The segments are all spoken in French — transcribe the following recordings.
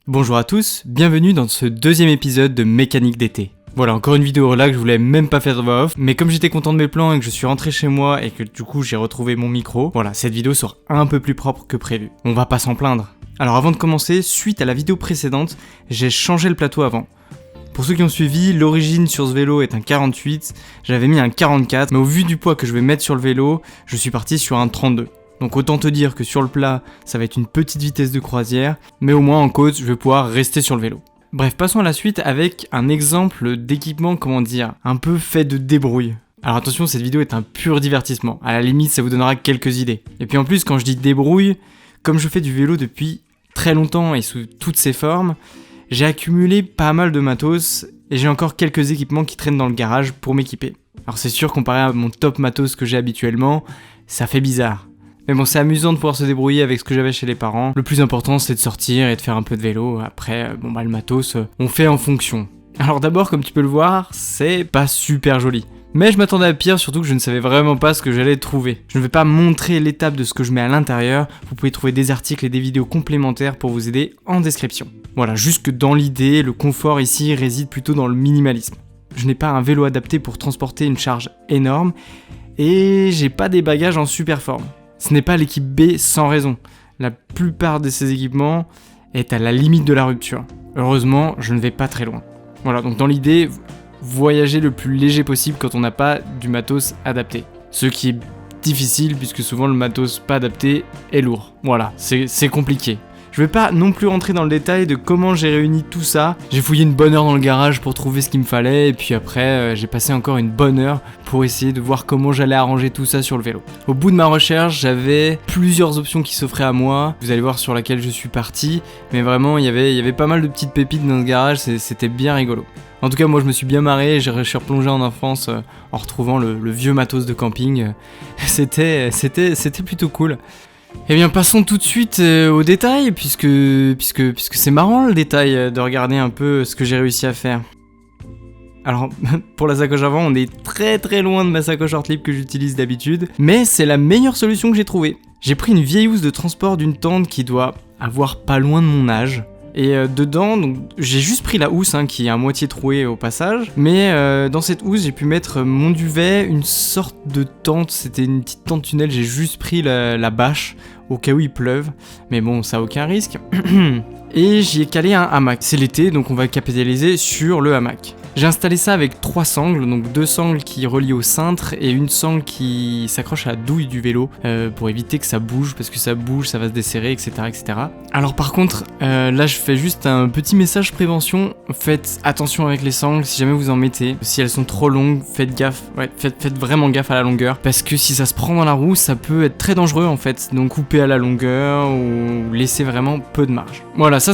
Bonjour à tous, bienvenue dans ce deuxième épisode de Mécanique d'été. Voilà, encore une vidéo relax, je voulais même pas faire de voix off, mais comme j'étais content de mes plans et que je suis rentré chez moi et que du coup j'ai retrouvé mon micro, voilà, cette vidéo sera un peu plus propre que prévu. On va pas s'en plaindre. Alors avant de commencer, suite à la vidéo précédente, j'ai changé le plateau avant. Pour ceux qui ont suivi, l'origine sur ce vélo est un 48, j'avais mis un 44, mais au vu du poids que je vais mettre sur le vélo, je suis parti sur un 32. Donc autant te dire que sur le plat, ça va être une petite vitesse de croisière, mais au moins en côte, je vais pouvoir rester sur le vélo. Bref, passons à la suite avec un exemple d'équipement, un peu fait de débrouille. Alors attention, cette vidéo est un pur divertissement, à la limite ça vous donnera quelques idées. Et puis en plus, quand je dis débrouille, comme je fais du vélo depuis très longtemps et sous toutes ses formes, j'ai accumulé pas mal de matos et j'ai encore quelques équipements qui traînent dans le garage pour m'équiper. Alors c'est sûr, comparé à mon top matos que j'ai habituellement, ça fait bizarre. Mais bon, c'est amusant de pouvoir se débrouiller avec ce que j'avais chez les parents. Le plus important, c'est de sortir et de faire un peu de vélo. Après, le matos, on fait en fonction. Alors d'abord, comme tu peux le voir, c'est pas super joli. Mais je m'attendais à pire, surtout que je ne savais vraiment pas ce que j'allais trouver. Je ne vais pas montrer l'étape de ce que je mets à l'intérieur. Vous pouvez trouver des articles et des vidéos complémentaires pour vous aider en description. Voilà, juste que dans l'idée, le confort ici réside plutôt dans le minimalisme. Je n'ai pas un vélo adapté pour transporter une charge énorme et j'ai pas des bagages en super forme. Ce n'est pas l'équipe B sans raison. La plupart de ces équipements est à la limite de la rupture. Heureusement, je ne vais pas très loin. Voilà, donc dans l'idée, voyager le plus léger possible quand on n'a pas du matos adapté. Ce qui est difficile puisque souvent le matos pas adapté est lourd. Voilà, c'est compliqué. Je vais pas non plus rentrer dans le détail de comment j'ai réuni tout ça. J'ai fouillé une bonne heure dans le garage pour trouver ce qu'il me fallait et puis après j'ai passé encore une bonne heure pour essayer de voir comment j'allais arranger tout ça sur le vélo. Au bout de ma recherche, j'avais plusieurs options qui s'offraient à moi. Vous allez voir sur laquelle je suis parti, mais vraiment il y avait pas mal de petites pépites dans ce garage, c'était bien rigolo. En tout cas, moi je me suis bien marré, je suis replongé en enfance en retrouvant le vieux matos de camping. C'était plutôt cool. Eh bien, passons tout de suite aux détails, puisque c'est marrant le détail de regarder un peu ce que j'ai réussi à faire. Alors, pour la sacoche avant, on est très très loin de ma sacoche hors libre que j'utilise d'habitude, mais c'est la meilleure solution que j'ai trouvée. J'ai pris une vieille housse de transport d'une tente qui doit avoir pas loin de mon âge. Et dedans, donc, j'ai juste pris la housse qui est à moitié trouée au passage, mais dans cette housse j'ai pu mettre mon duvet, une sorte de tente, c'était une petite tente tunnel, j'ai juste pris la bâche au cas où il pleuve, mais bon ça a aucun risque. Et j'y ai calé un hamac, c'est l'été donc on va capitaliser sur le hamac. J'ai installé ça avec 3 sangles, donc 2 sangles qui relient au cintre et une sangle qui s'accroche à la douille du vélo pour éviter que ça bouge, parce que ça bouge, ça va se desserrer, etc. Alors par contre, là je fais juste un petit message prévention, faites attention avec les sangles si jamais vous en mettez. Si elles sont trop longues, faites gaffe, faites vraiment gaffe à la longueur, parce que si ça se prend dans la roue, ça peut être très dangereux en fait, donc coupez à la longueur ou laissez vraiment peu de marge. Voilà, ça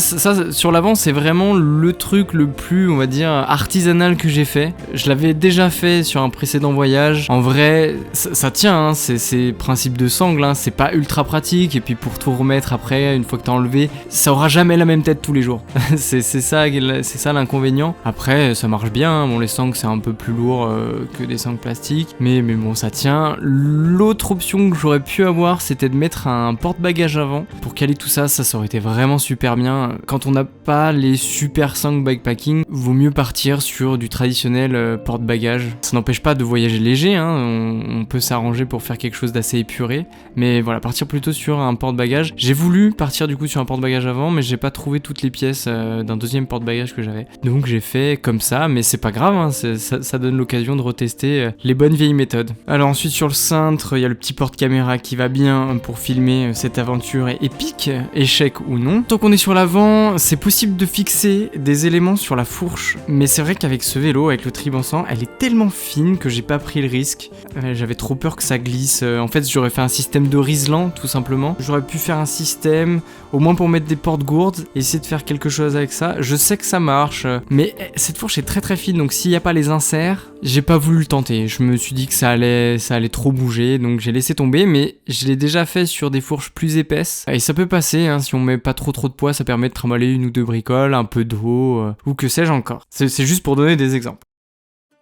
sur l'avant c'est vraiment le truc le plus, on va dire, artisanal que j'ai fait. Je l'avais déjà fait sur un précédent voyage. En vrai, ça tient, c'est principe de sangle, c'est pas ultra pratique. Et puis pour tout remettre après, une fois que t'as enlevé, ça aura jamais la même tête tous les jours. c'est ça l'inconvénient. Après, ça marche bien. Bon, les sangles c'est un peu plus lourd que des sangles plastiques, mais bon, ça tient. L'autre option que j'aurais pu avoir, c'était de mettre un porte-bagages avant pour caler tout ça. Ça aurait été vraiment super bien. Quand on n'a pas les super sangles bikepacking, vaut mieux partir sur du traditionnel porte-bagages. Ça n'empêche pas de voyager léger, on peut s'arranger pour faire quelque chose d'assez épuré, mais voilà, partir plutôt sur un porte-bagages. J'ai voulu partir du coup sur un porte-bagages avant, mais j'ai pas trouvé toutes les pièces d'un deuxième porte-bagages que j'avais. Donc j'ai fait comme ça, mais c'est pas grave, ça donne l'occasion de retester les bonnes vieilles méthodes. Alors ensuite sur le cintre, il y a le petit porte-caméra qui va bien pour filmer cette aventure épique, échec ou non. Tant qu'on est sur l'avant, c'est possible de fixer des éléments sur la fourche, mais c'est vrai qu'avec ce vélo, avec le tribançant, elle est tellement fine que j'ai pas pris le risque. J'avais trop peur que ça glisse. En fait, j'aurais fait un système de riselant, tout simplement. J'aurais pu faire un système, au moins pour mettre des porte-gourdes, et essayer de faire quelque chose avec ça. Je sais que ça marche, mais cette fourche est très très fine, donc s'il n'y a pas les inserts, j'ai pas voulu le tenter. Je me suis dit que ça allait trop bouger, donc j'ai laissé tomber, mais je l'ai déjà fait sur des fourches plus épaisses. Et ça peut passer, si on met pas trop de poids, ça permet de trimballer une ou deux bricoles, un peu d'eau, ou que sais-je encore. C'est juste pour donner des exemples.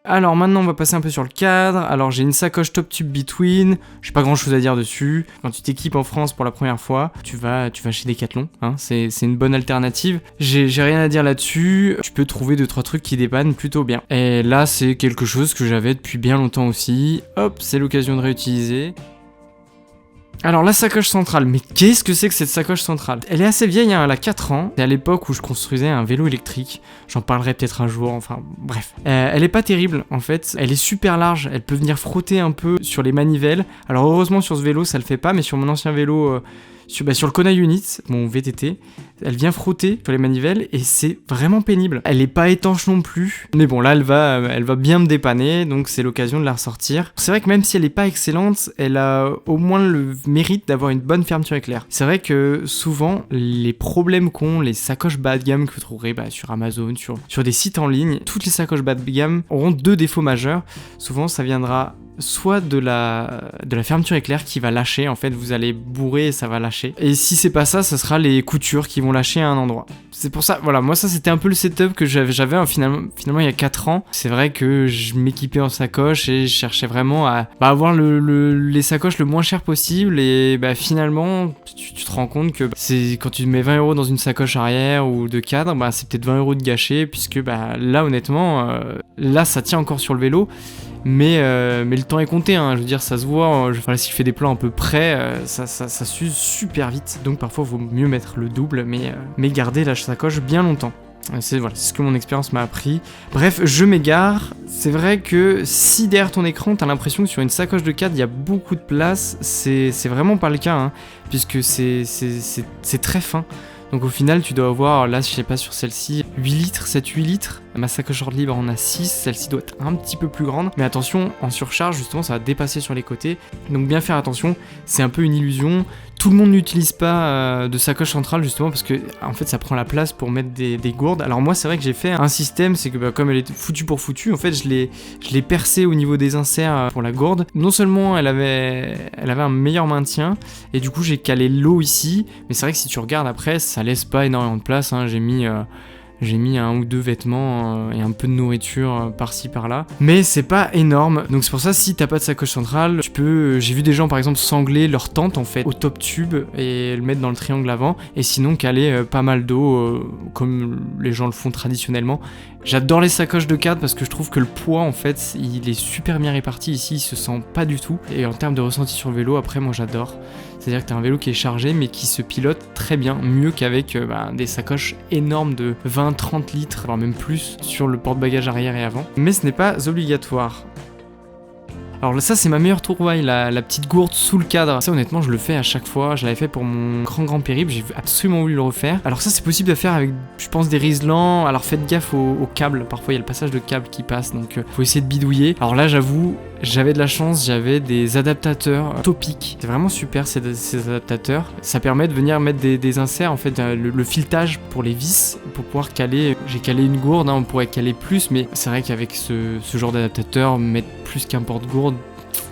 Alors maintenant on va passer un peu sur le cadre. Alors j'ai une sacoche Top Tube Between, j'ai pas grand chose à dire dessus. Quand tu t'équipes en France pour la première fois, tu vas chez Decathlon, hein, c'est une bonne alternative. J'ai rien à dire là-dessus, tu peux trouver 2-3 trucs qui dépannent plutôt bien. Et là c'est quelque chose que j'avais depuis bien longtemps aussi. Hop, c'est l'occasion de réutiliser. Alors la sacoche centrale, mais qu'est-ce que c'est que cette sacoche centrale? Elle est assez vieille, hein, elle a 4 ans, c'est à l'époque où je construisais un vélo électrique, j'en parlerai peut-être un jour, enfin bref. Elle est pas terrible en fait, elle est super large, elle peut venir frotter un peu sur les manivelles. Alors heureusement sur ce vélo ça le fait pas, mais sur mon ancien vélo, sur le Kona Unit, mon VTT, elle vient frotter sur les manivelles et c'est vraiment pénible. Elle est pas étanche non plus, mais bon là elle va bien me dépanner, donc c'est l'occasion de la ressortir. C'est vrai que même si elle est pas excellente, elle a au moins le mérite d'avoir une bonne fermeture éclair. C'est vrai que souvent les problèmes qu'ont les sacoches bas de gamme que vous trouverez sur Amazon, sur des sites en ligne, toutes les sacoches bas de gamme auront 2 défauts majeurs. Souvent ça viendra soit de la fermeture éclair qui va lâcher, en fait vous allez bourrer et ça va lâcher. Et si c'est pas ça, ce sera les coutures qui vont lâcher à un endroit. C'est pour ça, voilà, moi ça c'était un peu le setup que j'avais finalement il y a 4 ans. C'est vrai que je m'équipais en sacoche et je cherchais vraiment à avoir les sacoches le moins cher possible et finalement tu te rends compte que c'est quand tu mets 20€ dans une sacoche arrière ou de cadre, c'est peut-être 20€ de gâché puisque là honnêtement, là ça tient encore sur le vélo. Mais le temps est compté, hein. Je veux dire, ça se voit, si je fais des plans un peu près, ça s'use super vite. Donc parfois, il vaut mieux mettre le double, mais garder la sacoche bien longtemps. C'est ce que mon expérience m'a appris. Bref, je m'égare. C'est vrai que si derrière ton écran, t'as l'impression que sur une sacoche de cadre, il y a beaucoup de place, c'est vraiment pas le cas, hein, puisque c'est très fin. Donc au final, tu dois avoir, là, je sais pas sur celle-ci, 8 litres, 7-8 litres. Ma sacoche short libre en a 6, celle-ci doit être un petit peu plus grande. Mais attention, en surcharge, justement, ça va dépasser sur les côtés. Donc bien faire attention, c'est un peu une illusion. Tout le monde n'utilise pas de sacoche centrale, justement, parce que en fait, ça prend la place pour mettre des gourdes. Alors moi, c'est vrai que j'ai fait un système, c'est que comme elle est foutue pour foutue, en fait, je l'ai percée au niveau des inserts pour la gourde. Non seulement elle avait un meilleur maintien, et du coup, j'ai calé l'eau ici. Mais c'est vrai que si tu regardes après, ça laisse pas énormément de place, hein. J'ai mis 1 ou 2 vêtements et un peu de nourriture par-ci par-là. Mais c'est pas énorme. Donc c'est pour ça, si t'as pas de sacoche centrale, j'ai vu des gens par exemple sangler leur tente en fait au top tube et le mettre dans le triangle avant. Et sinon caler pas mal d'eau comme les gens le font traditionnellement. J'adore les sacoches de cadre parce que je trouve que le poids en fait il est super bien réparti ici, il se sent pas du tout. Et en termes de ressenti sur le vélo, après moi j'adore. C'est-à-dire que t'as un vélo qui est chargé mais qui se pilote très bien, mieux qu'avec des sacoches énormes de 20-30 litres, voire même plus, sur le porte-bagages arrière et avant. Mais ce n'est pas obligatoire. Alors là, ça c'est ma meilleure trouvaille, la petite gourde sous le cadre. Ça honnêtement je le fais à chaque fois, je l'avais fait pour mon grand périple, j'ai absolument voulu le refaire. Alors ça c'est possible de faire avec, je pense, des riselants. Alors faites gaffe aux câbles, parfois il y a le passage de câbles qui passe, donc faut essayer de bidouiller. Alors là j'avoue, j'avais de la chance, j'avais des adaptateurs topiques. C'est vraiment super ces adaptateurs. Ça permet de venir mettre des inserts, en fait, le filetage pour les vis, pour pouvoir caler. J'ai calé une gourde, hein, on pourrait caler plus, mais c'est vrai qu'avec ce genre d'adaptateur, mettre plus qu'un porte-gourde,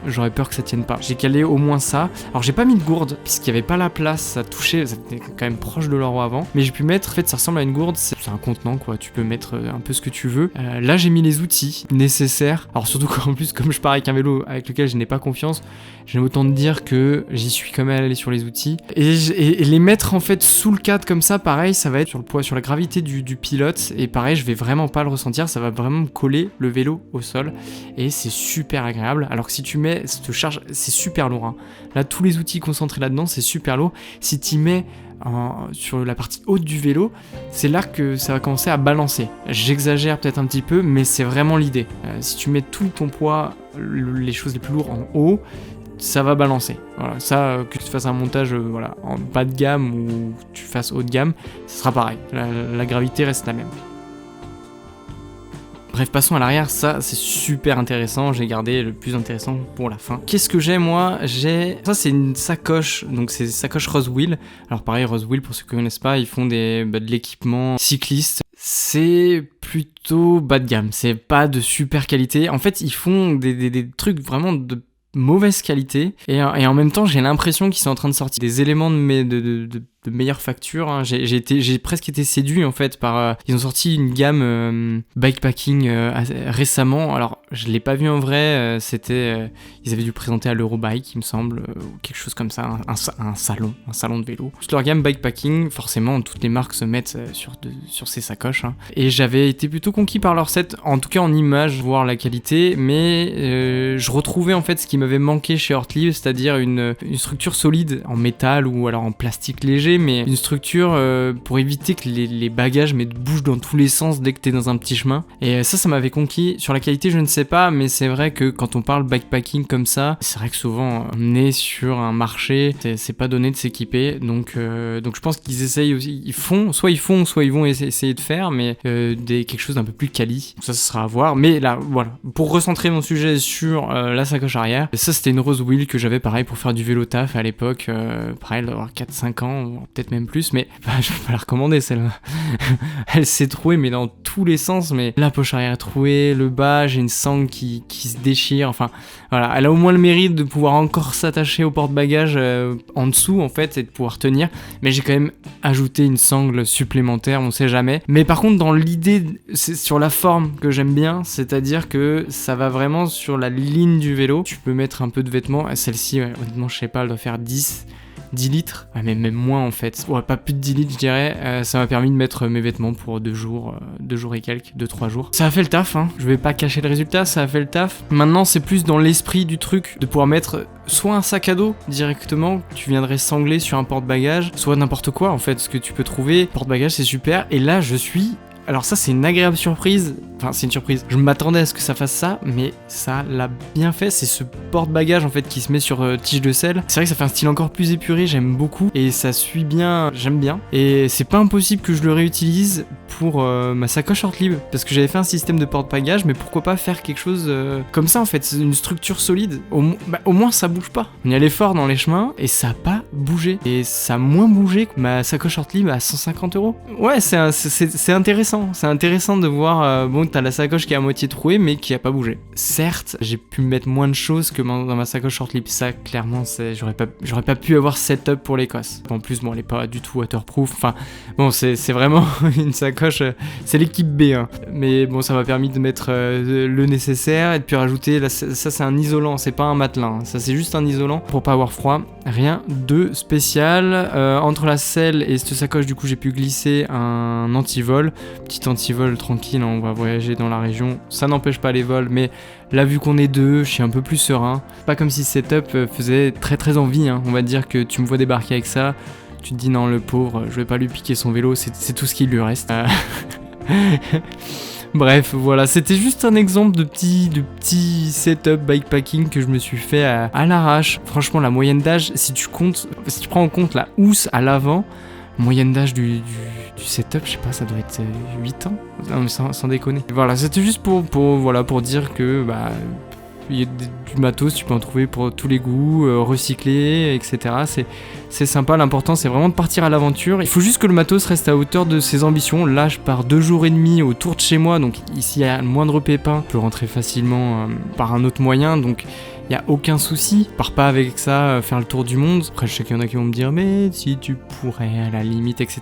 j'aurais peur que ça tienne pas. J'ai calé au moins ça. Alors j'ai pas mis de gourde puisqu'il y avait pas la place, ça touchait, ça était quand même proche de l'euro avant. Mais j'ai pu mettre, en fait ça ressemble à une gourde, c'est un contenant quoi, tu peux mettre un peu ce que tu veux. Là j'ai mis les outils nécessaires. Alors surtout qu'en plus comme je pars avec un vélo avec lequel je n'ai pas confiance, j'aime autant te dire que j'y suis quand même allé sur les outils. Et les mettre en fait sous le cadre comme ça, pareil, ça va être sur le poids, sur la gravité du pilote. Et pareil, je vais vraiment pas le ressentir, ça va vraiment me coller le vélo au sol. Et c'est super agréable. Alors que si tu mets cette charge, c'est super lourd, hein. Là, tous les outils concentrés là-dedans, c'est super lourd. Si tu mets sur la partie haute du vélo, c'est là que ça va commencer à balancer. J'exagère peut-être un petit peu, mais c'est vraiment l'idée. Si tu mets tout ton poids, les choses les plus lourdes en haut, ça va balancer. Voilà, ça, que tu fasses un montage en bas de gamme ou tu fasses haut de gamme, ce sera pareil. La gravité reste la même. Bref, passons à l'arrière, ça c'est super intéressant, j'ai gardé le plus intéressant pour la fin. Qu'est-ce que j'ai moi? Ça c'est une sacoche, donc c'est une sacoche Roswell. Alors pareil, Roswell, pour ceux qui ne connaissent pas, ils font de l'équipement cycliste. C'est plutôt bas de gamme, c'est pas de super qualité. En fait, ils font des trucs vraiment de mauvaise qualité et en même temps j'ai l'impression qu'ils sont en train de sortir des éléments de meilleure facture, hein. J'ai presque été séduit en fait par... ils ont sorti une gamme bikepacking récemment. Alors je l'ai pas vu en vrai, ils avaient dû présenter à l'Eurobike il me semble, ou quelque chose comme ça, un salon de vélo. Toute leur gamme bikepacking, forcément toutes les marques se mettent sur ces sacoches, hein. Et j'avais été plutôt conquis par leur set, en tout cas en image, voir la qualité, mais je retrouvais en fait ce qui m'avait manqué chez Ortlieb, c'est-à-dire une structure solide en métal ou alors en plastique léger, mais une structure pour éviter que les bagages bougent dans tous les sens dès que t'es dans un petit chemin. Et ça m'avait conquis. Sur la qualité, je ne sais pas, mais c'est vrai que quand on parle bikepacking comme ça, c'est vrai que souvent on est sur un marché, c'est pas donné de s'équiper, donc je pense qu'ils essayent aussi, soit ils vont essayer de faire, mais quelque chose d'un peu plus quali. Ça sera à voir, mais là, voilà. Pour recentrer mon sujet sur la sacoche arrière, ça c'était une Rose Wheel que j'avais pareil pour faire du vélo taf à l'époque, pareil, d'avoir 4-5 ans, peut-être même plus, mais je vais pas la recommander celle-là. Elle s'est trouée, mais dans tous les sens, mais la poche arrière est trouée, le bas, j'ai une sangle qui se déchire, enfin, voilà, elle a au moins le mérite de pouvoir encore s'attacher au porte-bagages en dessous, en fait, et de pouvoir tenir, mais j'ai quand même ajouté une sangle supplémentaire, on sait jamais. Mais par contre, dans l'idée, c'est sur la forme que j'aime bien, c'est-à-dire que ça va vraiment sur la ligne du vélo. Tu peux mettre un peu de vêtements, celle-ci, ouais, honnêtement, je sais pas, elle doit faire 10 litres, mais même moins en fait, ouais, pas plus de 10 litres je dirais. Ça m'a permis de mettre mes vêtements pour 2 jours et quelques, 2-3 jours. Ça a fait le taf, hein. Je vais pas cacher le résultat, ça a fait le taf. Maintenant c'est plus dans l'esprit du truc, de pouvoir mettre soit un sac à dos directement, que tu viendrais sangler sur un porte-bagages, soit n'importe quoi en fait, ce que tu peux trouver. Porte-bagages c'est super, et là je suis... Alors ça c'est une agréable surprise, enfin c'est une surprise, je m'attendais à ce que ça fasse ça, mais ça l'a bien fait, c'est ce porte-bagages en fait qui se met sur tige de selle. C'est vrai que ça fait un style encore plus épuré, j'aime beaucoup, et ça suit bien, j'aime bien. Et c'est pas impossible que je le réutilise pour ma sacoche Ortlieb, parce que j'avais fait un système de porte-bagages, mais pourquoi pas faire quelque chose comme ça en fait, c'est une structure solide, au moins ça bouge pas. On y allait fort dans les chemins, et ça a pas bougé, et ça a moins bougé que ma sacoche Ortlieb à 150€. Ouais, c'est intéressant. C'est intéressant de voir, bon, t'as la sacoche qui est à moitié trouée, mais qui a pas bougé. Certes, j'ai pu mettre moins de choses que dans ma sacoche Ortlieb. Ça, clairement, j'aurais pas pu avoir setup pour l'Écosse. En plus, bon, elle est pas du tout waterproof. Enfin, bon, c'est vraiment une sacoche, c'est l'équipe B, hein. Mais bon, ça m'a permis de mettre le nécessaire et de puis rajouter, là, ça c'est un isolant, c'est pas un matelas, hein. Ça c'est juste un isolant pour pas avoir froid. Rien de spécial. Entre la selle et cette sacoche, du coup, j'ai pu glisser un antivol. Petit antivol tranquille, hein, on va voyager dans la région, ça n'empêche pas les vols, mais là vu qu'on est deux, je suis un peu plus serein. Pas comme si ce setup faisait très très envie, hein. On va dire que tu me vois débarquer avec ça, tu te dis non le pauvre, je vais pas lui piquer son vélo, c'est tout ce qui lui reste. Bref, voilà, c'était juste un exemple de petit setup bikepacking que je me suis fait à l'arrache. Franchement, la moyenne d'âge, si tu prends en compte la housse à l'avant, moyenne d'âge du setup, je sais pas, ça doit être 8 ans. Non mais sans déconner. Voilà, c'était juste pour dire que il y a du matos, tu peux en trouver pour tous les goûts, recyclé, etc. C'est sympa, l'important c'est vraiment de partir à l'aventure. Il faut juste que le matos reste à hauteur de ses ambitions. Là, je pars 2 jours et demi autour de chez moi, donc ici, il y a le moindre pépin, je peux rentrer facilement par un autre moyen, donc il n'y a aucun souci. Pars pas avec ça faire le tour du monde. Après, je sais qu'il y en a qui vont me dire, mais si tu pourrais, à la limite, etc.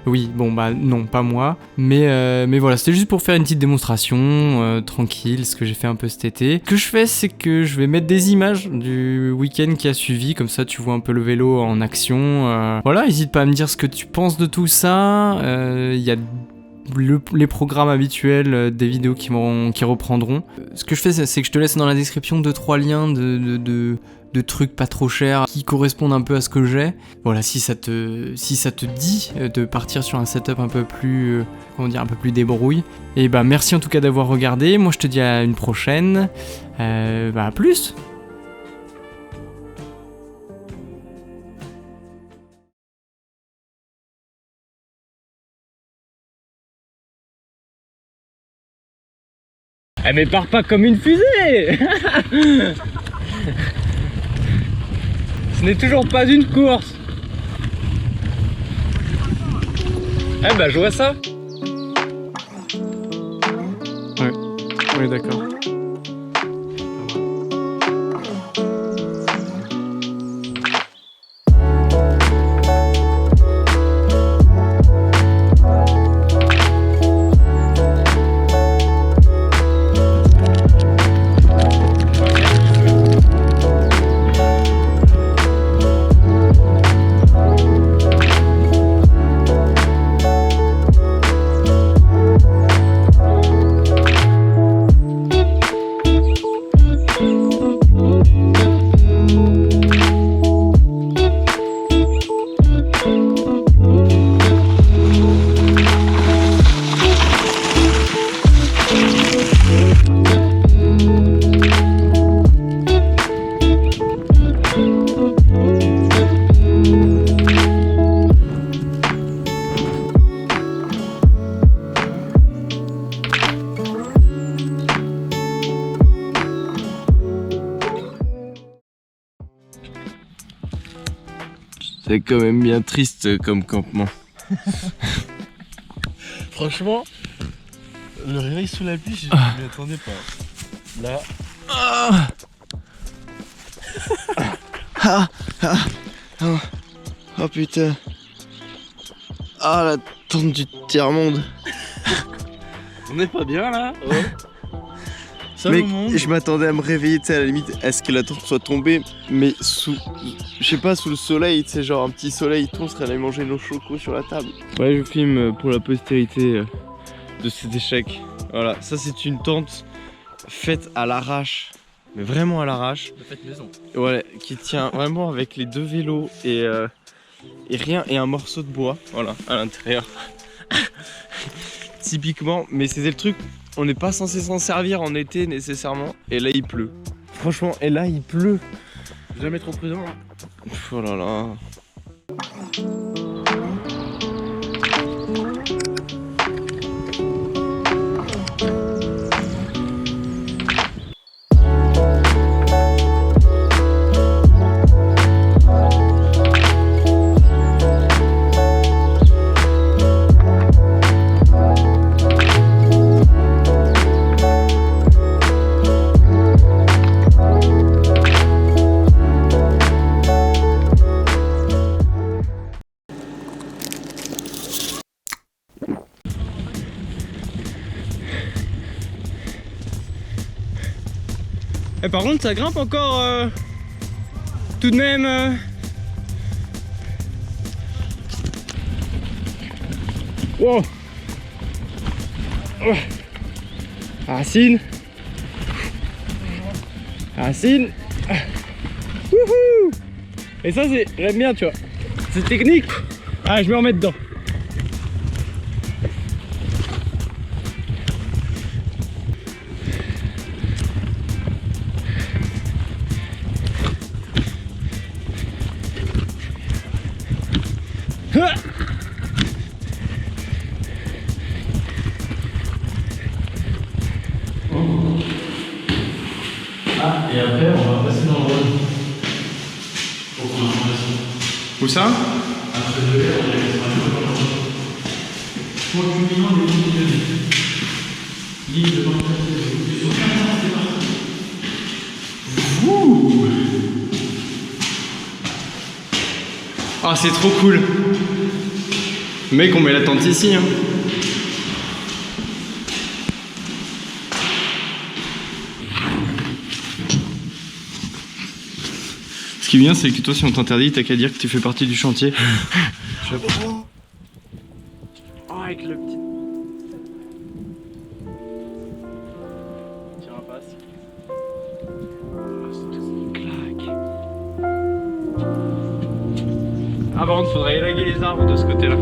Oui, bon, non, pas moi. Mais voilà, c'était juste pour faire une petite démonstration, tranquille, ce que j'ai fait un peu cet été. Ce que je fais, c'est que je vais mettre des images du week-end qui a suivi, comme ça tu vois un peu le vélo en action. Voilà, n'hésite pas à me dire ce que tu penses de tout ça. Il y a les programmes habituels des vidéos qui reprendront. Ce que je fais, c'est que je te laisse dans la description 2-3 liens de trucs pas trop chers qui correspondent un peu à ce que j'ai. Voilà, si ça te dit de partir sur un setup un peu plus, un peu plus débrouille. Et merci en tout cas d'avoir regardé. Moi je te dis à une prochaine. À plus. Eh mais pars pas comme une fusée. Ce n'est toujours pas une course. Je vois ça. Ouais, d'accord. C'est quand même bien triste comme campement. Franchement, le réveil sous la pluie, je m'y attendais pas. Là. Oh putain. Ah, la tente du tiers-monde. On est pas bien là. Ouais. Ça Mec, le monde. je m'attendais à me réveiller, tu sais, à la limite, à ce que la tente soit tombée, mais sous, je sais pas, sous le soleil, tu sais, genre un petit soleil, tout, on serait allé manger nos chocos sur la table. Ouais, je filme pour la postérité de cet échec. Voilà, ça c'est une tente faite à l'arrache, mais vraiment à l'arrache. De fête maison. Ouais, qui tient vraiment avec les 2 vélos et rien, et un morceau de bois, voilà, à l'intérieur. Typiquement, mais c'était le truc, on n'est pas censé s'en servir en été nécessairement, et là il pleut. Franchement, et là il pleut. Jamais trop prudent là. Oh là là. Et par contre ça grimpe encore tout de même. Wow. Oh. Racine. Racine. Wouhou. Et ça c'est, j'aime bien tu vois. C'est technique. Ah je me remets dedans. Ah, et après on va passer dans le Rhône. Pour ton information. Où ça? Après le verre, on va aller dans le Rhône. Pour culminant des lignes de vie. Ligne de ventilation. Sur 15 ans, c'est parti. Ouh. Ah c'est trop cool. Mec, on met la tente ici hein. Ce qui est bien, c'est que toi, si on t'interdit, t'as qu'à dire que tu fais partie du chantier. Oh, avec le petit. Tiens, passe. C'est une claque. Ah, par contre, faudrait élaguer les arbres de ce côté-là.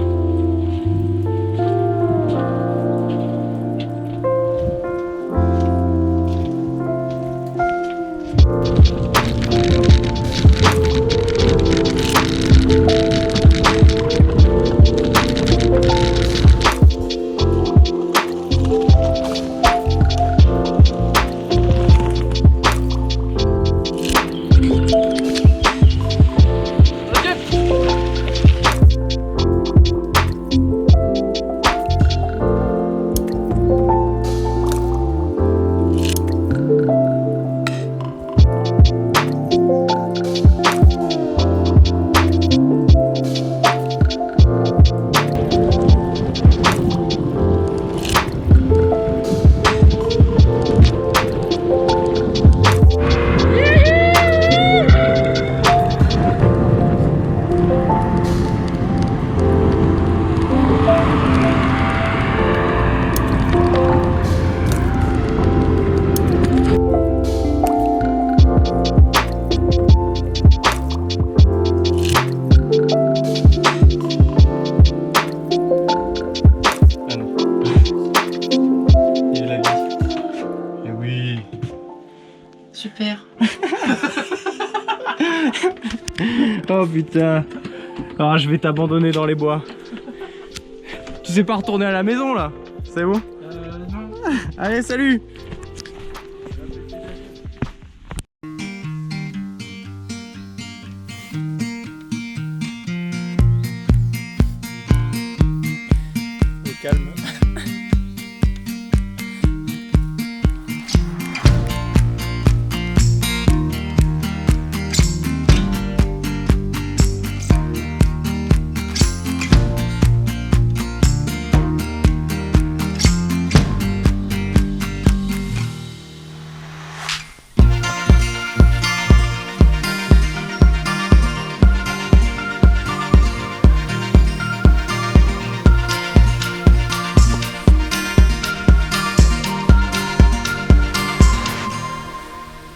Super. Oh putain. Ah, je vais t'abandonner dans les bois. Tu sais pas retourner à la maison là? C'est bon? Non. Allez, salut!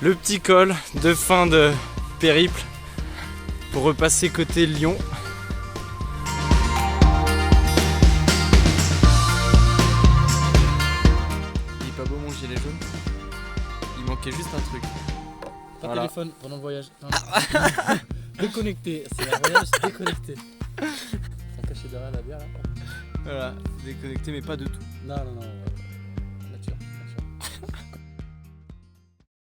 Le petit col de fin de périple pour repasser côté Lyon. Il est pas beau mon gilet jaune. Il manquait juste un truc. Pas Voilà. téléphone pendant le voyage. Non, non. Déconnecté, c'est un voyage déconnecté. T'as caché derrière la bière là? Voilà, déconnecté mais pas de tout. Non, non, non.